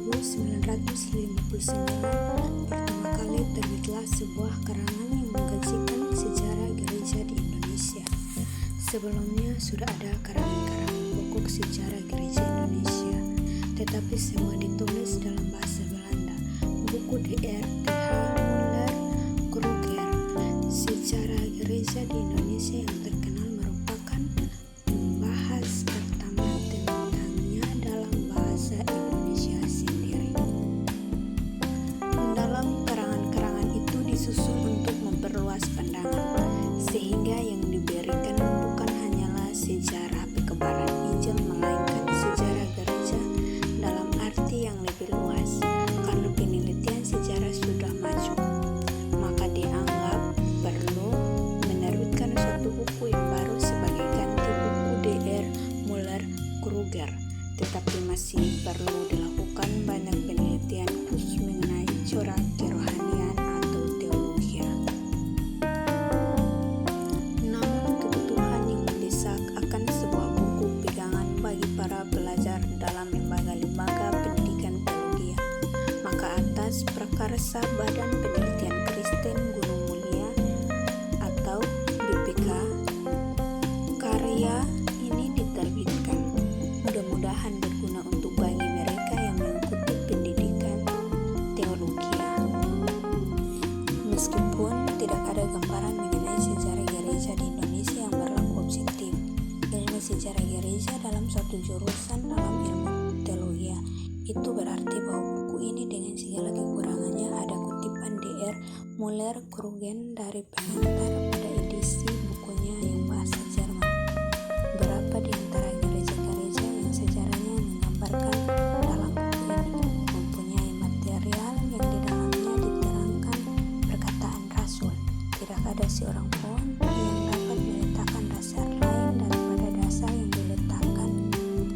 1959 pertama kali terbitlah sebuah karangan yang mengkajikan sejarah gereja di Indonesia. Sebelumnya sudah ada karangan-karangan pokok sejarah gereja Indonesia, tetapi semua ditulis dalam bahasa Belanda. Buku Dr. Th. Muller Kruger, Sejarah Gereja di Indonesia yang terkenal, merupakan membahas pertama tentangnya dalam bahasa Indonesia sendiri. Dalam karangan-karangan itu disusun untuk memperluas pandangan, sehingga yang diberikan bukan hanyalah sejarah pekebaran Injil, melainkan sejarah gereja dalam arti yang lebih luas. Karena penelitian sejarah sudah maju, maka dianggap perlu menerbitkan suatu buku yang baru sebagai ganti buku Dr. Muller Kruger. Tetapi masih perlu dilakukan banyak penelitian khusus mengenai corak kerohanian atau teologi. Namun kebutuhan yang mendesak akan sebuah buku pegangan bagi para pelajar dalam lembaga-lembaga pendidikan teologi, maka atas prakarsa Badan Penelitian Kristen Gunung Mulia atau BPK, karya ini diterbitkan. Mudah-mudahan berguna untuk bagi mereka yang mengikuti pendidikan teologi. Meskipun tidak ada gambaran mengenai sejarah gereja di Indonesia yang berlaku objektif, ilmu sejarah gereja dalam suatu jurusan dalam ilmu teologi, itu berarti bahwa buku ini dengan segala kekurangannya ada kutipan Dr. Muller Kruger dari pengantar pada edisi bukunya yang bahasa Jerman. Berapa di antara gereja-gereja yang sejarahnya menggambarkan dalam buku ini mempunyai material yang di dalamnya diterangkan perkataan Rasul. Tidak ada seorang pun yang dapat meletakkan dasar lain daripada dasar yang diletakkan,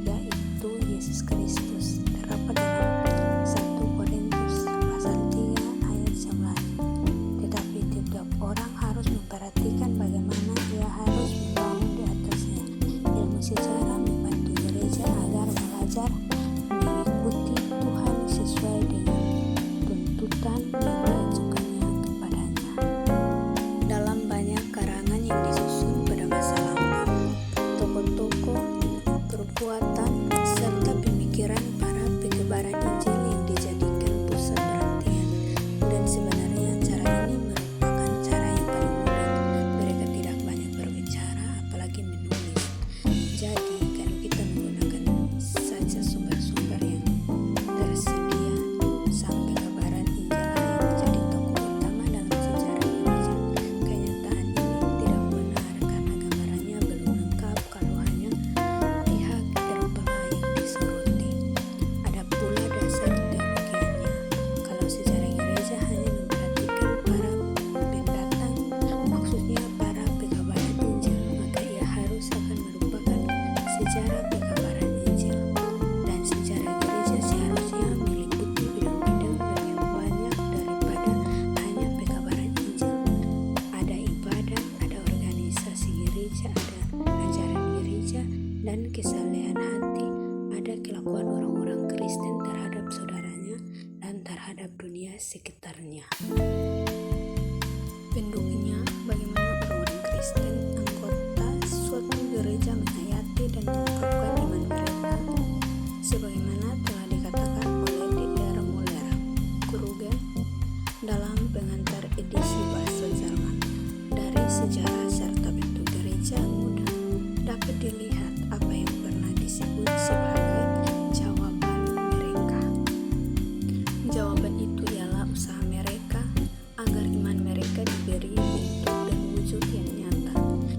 yaitu Yesus Kristus. Terdapat dalam 1 Korintus pasal 3 ayat 11. Tetapi tiap orang harus memperhatikan bagaimana ia harus membangun di atasnya. Ilmu sejarah membantu gereja agar belajar mengikuti Tuhan sesuai dengan tuntutan yang diajukannya kepadanya. Dalam banyak karangan yang disusun pada masa lampau, tokoh-tokoh, perbuatan, serta pemikiran para pekebaran Injil yang dijadikan pusat perhatian. Dan sebenarnya cara ini merupakan cara yang paling mudah. Mereka tidak banyak berbicara, apalagi menulis. Jadi kalau kita menggunakan saja sumber-sumber yang tersedia, sang pekebaran Injil yang menjadi tokoh utama dalam sejarah gereja. Kenyataan ini tidak benar karena gambarannya belum lengkap kalau hanya pihak Eropa yang disoroti. Ada pula dasar teologianya. Kalau sejarah gereja hanya memperhatikan para pendatang, maksudnya para pekebaran Injil, maka ia harus akan merupakan sejarah pekebaran Injil. Dan sejarah gereja seharusnya meliputi bidang-bidang yang banyak daripada hanya pekebaran Injil. Ada ibadah, ada organisasi gereja, ada ajaran gereja, dan kesalehan hati, ada kelakuan orang-orang Kristen terhadap saudaranya dan terhadap dunia sekitarnya. Pendukungnya, bagaimana orang-orang Kristen, anggota suatu gereja menghayati dan mengungkapkan iman mereka, sebagaimana telah dikatakan oleh Dr. Muller Kruger dalam pengantar edisi bahasa Jerman. Dari sejarah serta bentuk gereja mudah dapat dilihat apa yang pernah disebut sebagai jawaban mereka. Jawaban itu ialah usaha mereka agar iman mereka diberi bentuk dan wujud yang nyata.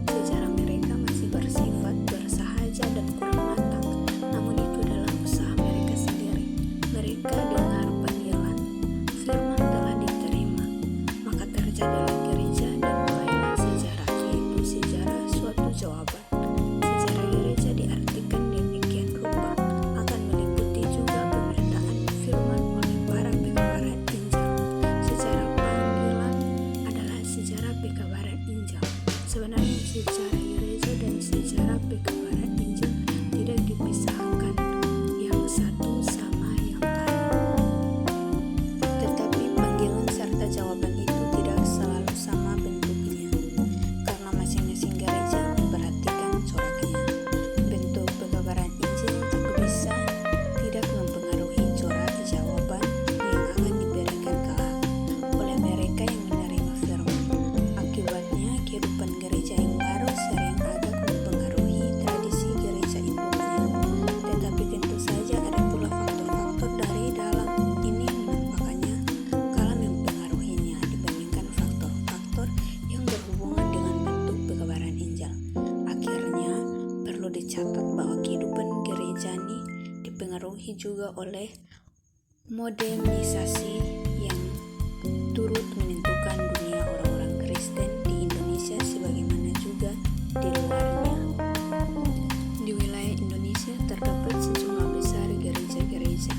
Sejarah mereka masih bersifat bersahaja dan kurang matang, namun itu adalah usaha mereka sendiri. Mereka dengar panggilan, firman telah diterima, maka terjadilah gereja dan mulailah sejarah, yaitu sejarah suatu jawaban. Sejarah gereja diartikan demikian rupa akan meliputi juga pemberitaan firman oleh para pekebaran Injil. Sejarah panggilan adalah sejarah pekebaran Injil. Sebenarnya sejarah gereja dan sejarah pekebaran Injil tidak dipisahkan yang satu sama yang lain. dicatat bahwa kehidupan gereja ini dipengaruhi juga oleh modernisasi yang turut menentukan dunia orang-orang Kristen di Indonesia sebagaimana juga di luarnya. Di wilayah Indonesia terdapat sejumlah besar gereja-gereja.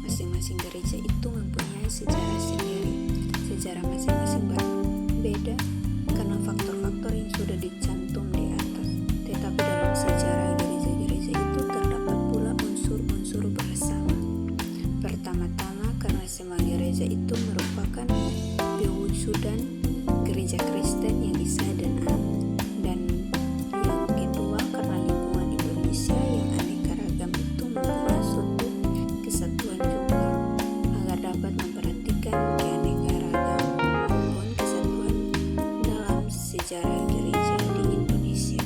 Masing-masing gereja itu mempunyai sejarah sendiri. Sejarah masing-masing berbeda karena faktor-faktor yang sudah dicantum di atas. Tetapi dalam sejarah gereja-gereja itu terdapat pula unsur-unsur bersama. Pertama-tama karena semua gereja itu merupakan pewujudan gereja Kristen yang esa dan am. Dan yang kedua karena lingkungan Indonesia yang aneka ragam itu mempunyai suatu kesatuan juga agar dapat memperhatikan keanekaragaman maupun kesatuan dalam sejarah gereja di Indonesia.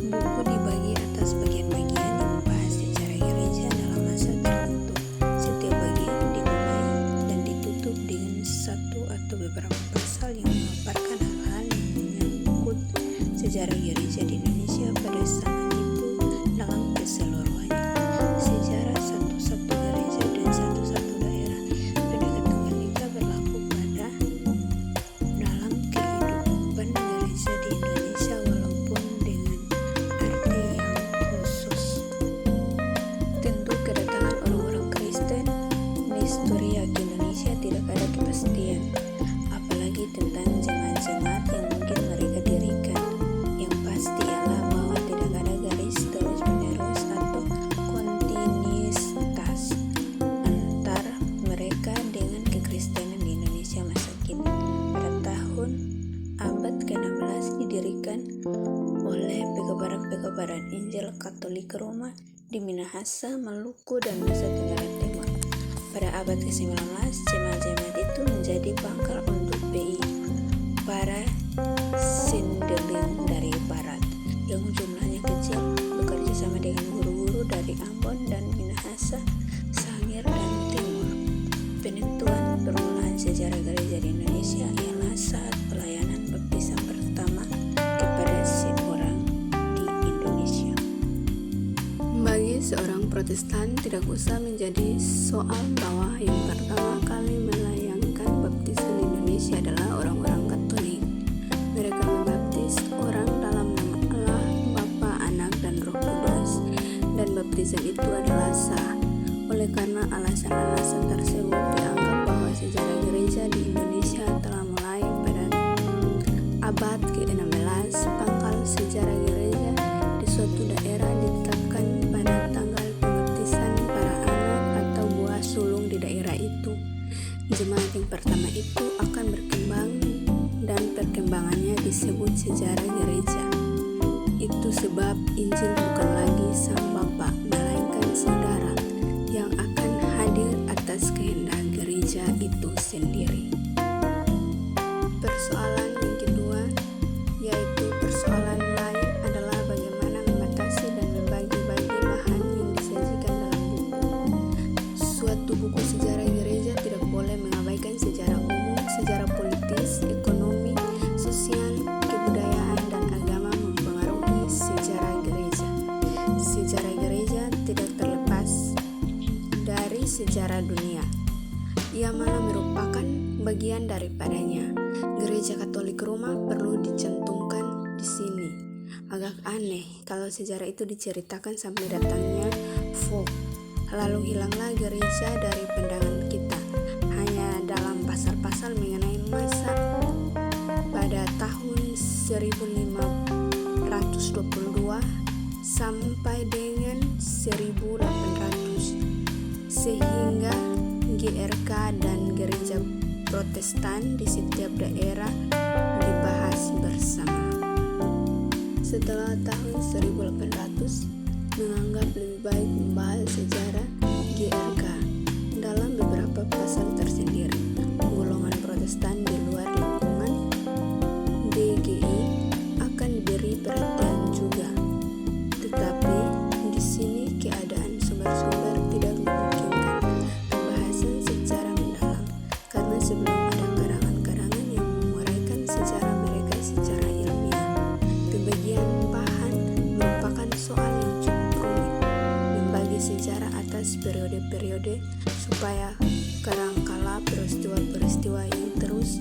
Buku dibagi atas bagian-bagian yang membahas sejarah gereja dalam masa tertentu. Setiap bagian dimulai dan ditutup dengan satu atau beberapa pasal yang memaparkan hal-hal yang menyangkut sejarah gereja di Indonesia pada zaman itu dalam keseluruhannya. Sejarah satu-satu gereja dan satu-satu daerah. Pendekatan Tunggal Ika berlaku pada dalam kehidupan gereja di Indonesia walaupun dengan arti yang khusus. Tentu kedatangan orang-orang Kristen di historia ke Indonesia tidak ada kepastian, apalagi tentang jemaat-jemaat yang mungkin mereka dirikan. Yang pasti ialah bahwa tidak ada garis terus-menerus atau kontinuitas antara mereka dengan kekristenan di Indonesia masa kini. Pada tahun abad ke-16 didirikan oleh pekabaran Injil Katolik Roma di Minahasa, Maluku, dan Nusa Tenggara Timur. Pada abad ke-19, jemaat-jemaat itu menjadi pangkal untuk PI, para sendeling dari barat, yang jumlahnya kecil, bekerja sama dengan guru-guru dari Ambon dan Minahasa, Sangir, dan Timur. Penentuan permulaan sejarah gereja di Indonesia ialah saat pelayanan baptisan pertama kepada seorang di Indonesia. Bagi seorang Protestan tidak usah menjadi soal bahwa yang pertama kali melayangkan baptisan di Indonesia adalah orang-orang Katolik. Mereka membaptis orang dalam nama Allah, Bapa, Anak, dan Roh Kudus, dan baptisan itu adalah sah. Oleh karena alasan-alasan tersebut dianggap bahwa sejarah gereja di Indonesia telah mulai pada abad ke-16. Pangkal sejarah gereja di suatu daerah ditetapkan pada tanggal pembaptisan para anak atau buah sulung di daerah itu. Jemaat yang pertama itu akan berkembang dan perkembangannya disebut sejarah gereja. Itu sebab Injil bukan lagi sang Bapa, melainkan saudara yang akan hadir atas kehendak gereja itu sendiri. Persoalan yang kedua, yaitu persoalan lain, adalah bagaimana membatasi dan membagi-bagi bahan yang disajikan dalam buku. Suatu buku sejarah gereja tidak boleh mengabaikan sejarah umum, sejarah politis, ekonomi, sosial, kebudayaan, dan agama mempengaruhi sejarah gereja. Sejarah gereja tidak terlepas dari sejarah dunia. Ia malah merupakan bagian daripadanya. Gereja Katolik Roma perlu dicantumkan di sini. Agak aneh kalau sejarah itu diceritakan sampai datangnya folk, lalu hilanglah gereja dari pandangan kita hanya dalam pasal-pasal mengenai masa pada tahun 1522 sampai dengan 1800, sehingga GRK dan gereja Protestan di setiap daerah dibahas bersama. Setelah tahun 1800 menganggap lebih baik membahas sejarah GRK dalam beberapa pasal tersendiri. Golongan Protestan di luar lingkungan DGI akan diberi perhatian juga. Tetapi di sini keadaan sumber-sumber tidak memungkinkan pembahasan secara mendalam, karena sebelum ada karangan-karangan yang menguraikan sejarah mereka secara ilmiah. Pembagian bahan merupakan soal periode-periode supaya kadangkala peristiwa-peristiwa yang terus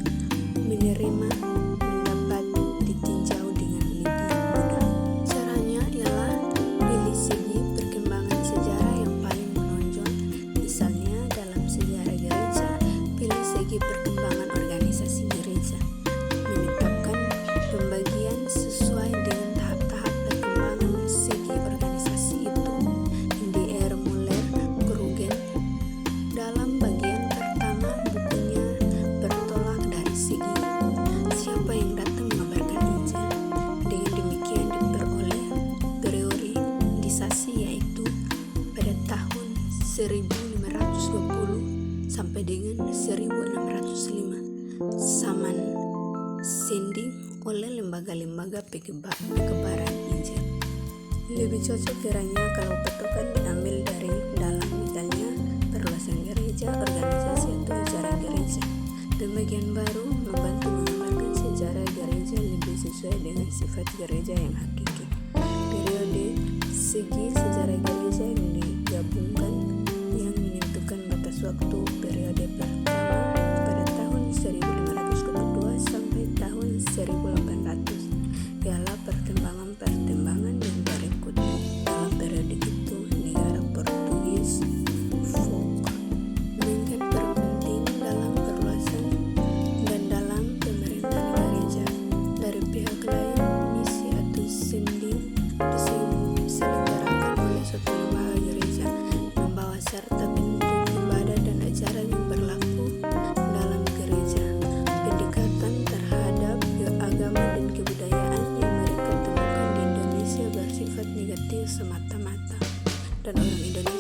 menerima mendapat ditinjau dengan lebih mudah. Caranya ialah pilih segi perkembangan sejarah yang paling menonjol. Misalnya dalam sejarah gereja, pilih segi perkembangan organisasi gereja. Menetapkan pembagian sesuai dengan tahap-tahap perkembangan segi organisasi itu. D.R. Muller-Krugen dalam bagian pertama bukunya bertolak dari segi siapa yang datang mengabarkan Injil. Dengan demikian diperoleh periodisasi, yaitu pada tahun 1520 sampai dengan 1605 Saman Sending oleh lembaga-lembaga penyebaran Injil. Lebih cocok kiranya kalau patokan diambil dari dalam, misalnya perluasan gereja, organisasi atau acara gereja. Pembagian baru membantu mengamalkan sejarah gereja lebih sesuai dengan sifat gereja yang hakiki. Periode segi sejarah gereja yang digabungkan yang menentukan batas waktu periode pertama pada tahun 1522 sampai tahun 1800 ialah perkembangan-perkembangan yang berikut. Dalam periode itu, negara Portugis folk meningkat berpenting dalam perluasan dan dalam pemerintahan gereja. Dari pihak lain, misi atau sending diselenggarakan oleh suatu lembaga gereja, membawa serta bentuk ibadah dan acara yang berlaku dalam gereja. Pendekatan terhadap agama dan kebudayaan yang mereka temukan di Indonesia bersifat negatif semata-mata, dan orang Indonesia